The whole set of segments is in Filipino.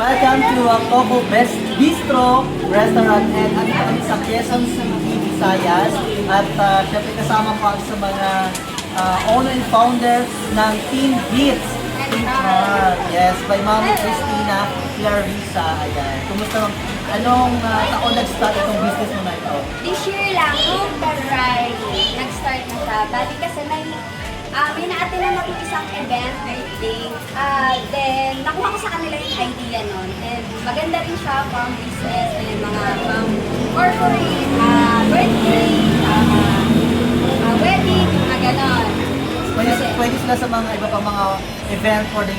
Welcome to Coco Best Bistro Restaurant and ano kami sa Quezon City, Visayas. At syempre kasama ko sa mga owner and founder ng Team Beats. Yes, by Ma'am Christina Clarissa. Ayan. Kumusta? Anong taon nag-start itong business mo na ito? This year lang, noong February, nag-start na siya. Bali kasi may na-attend naman ako isang event, birthday. Then, nakuha ko sa kanila yung idea nun. And maganda rin siya pang business, and mga pang corporate, birthday, wedding, mga ganon. Pwede sila sa mga iba pang mga event for the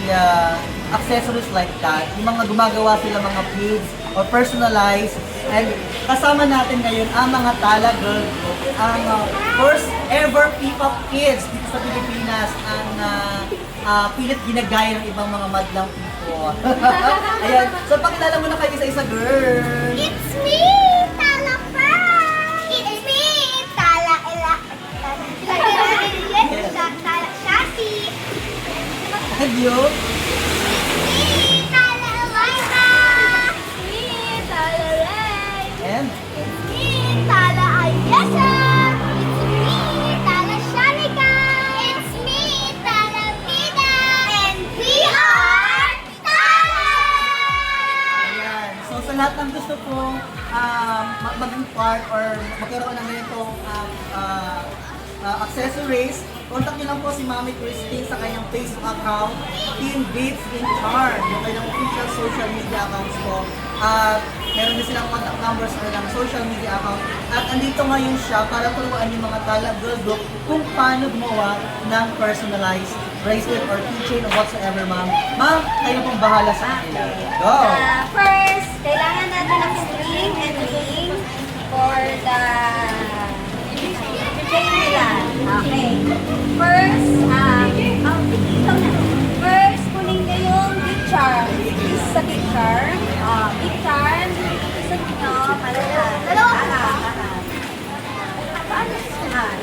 accessories like that. Yung mga gumagawa sila mga beads or personalized. And kasama natin ngayon ang mga Tala Girl Group, ang first ever P-pop kids dito sa Pilipinas, ang pilit ginagaya ng ibang mga madlang people. Ayan, so pakilala mo na kayo isa-isa, girl. It's me, Tala Fry! It's me, Tala Ella. Tala Shasi. And you? Me, Tala Eliza. Me, Tala Ray. And? It's me, Tala Ayesa. It's me, Tala Shanika. It's me, Tala Vida. And we are Tala! Ayan. So sa lahat ng gusto pong maging part or magkaroon ng ganitong accessories, contact nyo lang po si Mami Christine sa kanyang Facebook account, Team Beats in Charm, yung kanyang official social media accounts po. At meron din silang contact numbers sa kanyang social media account. At andito ngayon siya para turuan yung mga Tala Girl Group kung paano gumawa ng personalized bracelet or keychain or whatsoever, ma'am. Ma'am, kayo pong bahala sa kanila. Go! First, kailangan natin ng string and ring for the chain nila. Okay. First, ikaw na. First, kunin niyo yung big charm. This is a big charm. Big charm. Isa nyo para sa dalawa.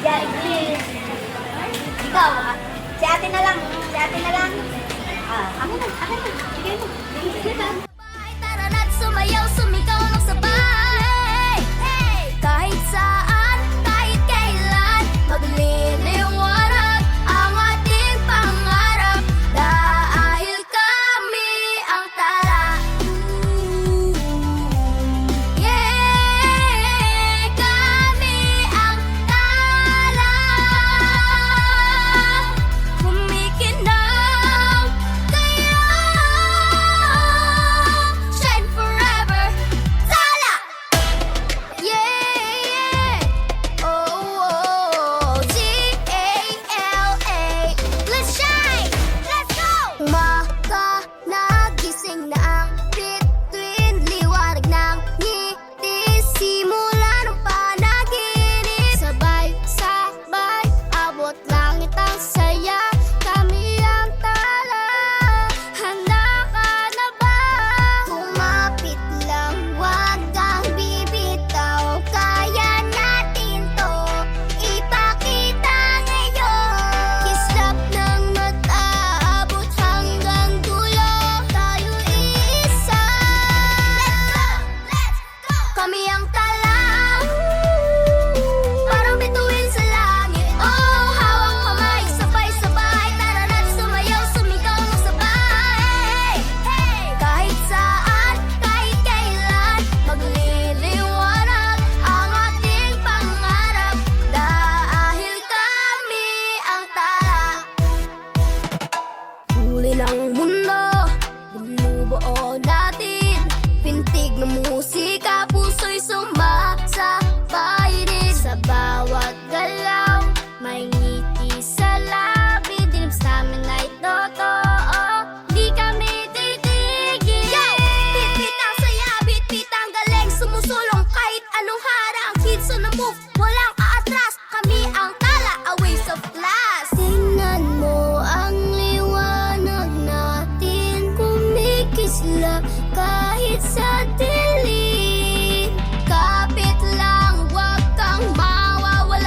Yan, this. Ikaw, si ate na lang. Si ate na lang. Ako na. Sige mo. Sige na. Tara na't sumayaw, sumigaw ng sabay. Kahit saan, kahit kailan, magliliwanag ang ating pangarap. Dahil kami ang Tala. Yeah, kami ang Tala. Kumikinaw kayo, shine forever, Tala. Yeah, oh, T-A-L-A. Let's shine, let's go. Umaga, nagising na ang bituin, liwanag ng ngiti, simula ng panaginip. Sabay-sabay, abot langit ang saya, kami ang Tala. Handa ka na ba? Kumapit lang, wag kang bibitaw, kaya natin to ipakita ngayon. Kislap ng mata, abot hanggang dulo, tayo iisa. Let's go! Kami ang Tala. Parang bituin sa langit, oh, hawak kamay, sabay-sabay. Tara na't sumayaw, sumigaw ng sabay. Kahit saan, kahit kailan, magliliwanag ang ating pangarap. Dahil kami ang Tala. Huli ng mundo, bumubuo natin. Pintig ng musika, puso'y sumasabay din. Sa bawat galaw, may ngiti sa labi. Dilim sa amin ay totoo, di kami titigil. Bit-bit ang saya, bit-bit ang galing, sumusulong kahit anong harang. Kids on the move, walang aatras, kami ang Tala, a waste of class. Tingnan mo ang liwanag natin, kumikislap kahit sa dilim. Kapit lang, wag kang mawawala.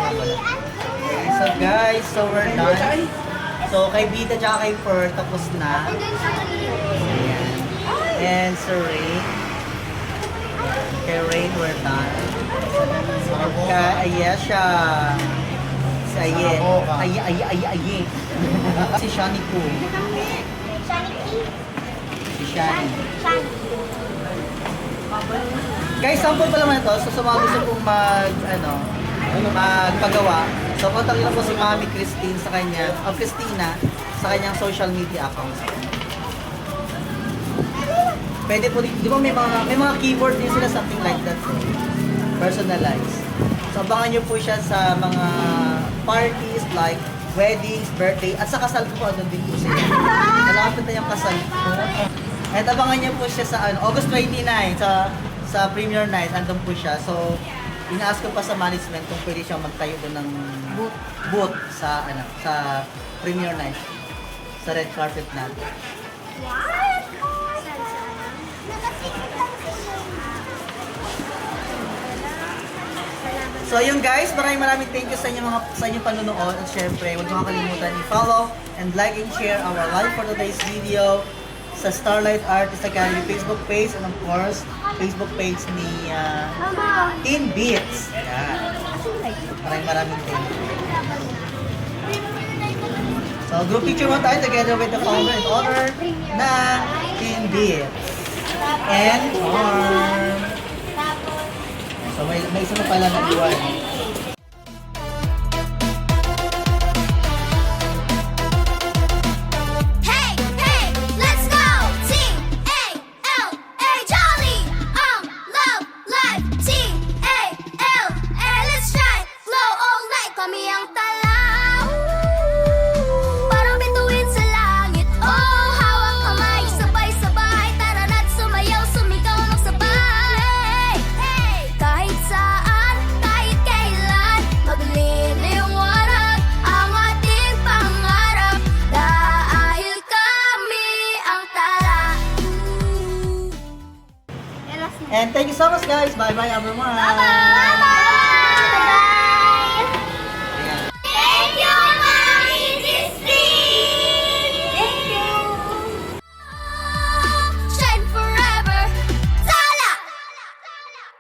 Okay, so guys, so we're done. So kay Bida tsaka kay Per, tapos na. Ayan. And Sir Ray. Kay Rain, we're done. Kay Ayesha. Si Aye. Aye. Si Shani po. Si Shani. Guys, sample pa naman ito. So sa mga gusto pong magpagawa, so kontakin lang po si Mami Christine sa kanya, Christina, sa kanyang social media account. Pwede po, di ba may mga keyboard din sila, something like that. Personalized. So abangan nyo po siya sa mga parties like weddings, birthday, at sa kasal po, doon din po sila. Malapit na yung kasal po. At abangan niyo po siya sa August 29 sa premiere night, andun po siya. So, ina-ask ko pa sa management kung pwede siyang magtayo doon ng booth sa sa premiere night, sa red carpet natin. So yun guys, maraming thank you sa inyong panonood, at syempre huwag niyo kakalimutan i-follow and like and share our live for today's video sa Starlight Artist Academy Facebook page, and of course Facebook page ni Teen Beats. Yan. Maraming thank you. So group picture mo tayo together with the founder and owner ng Teen Beats and Charm. So may isa na pala na iwan. Hey, hey, let's go! T-A-L-A, Jolly! Love, life, T-A-L-A, let's shine! Glow all night, kami ang tala. Parang bituin sa langit, oh, hawak kamay, sabay-sabay, tara na't sumayaw, sumigaw ng sabay. Hey, kahit saan, kahit kailan, magliliwanag ang ating pangarap, dahil kami ang tala. And thank you so much guys. Bye bye everyone. Bye-bye!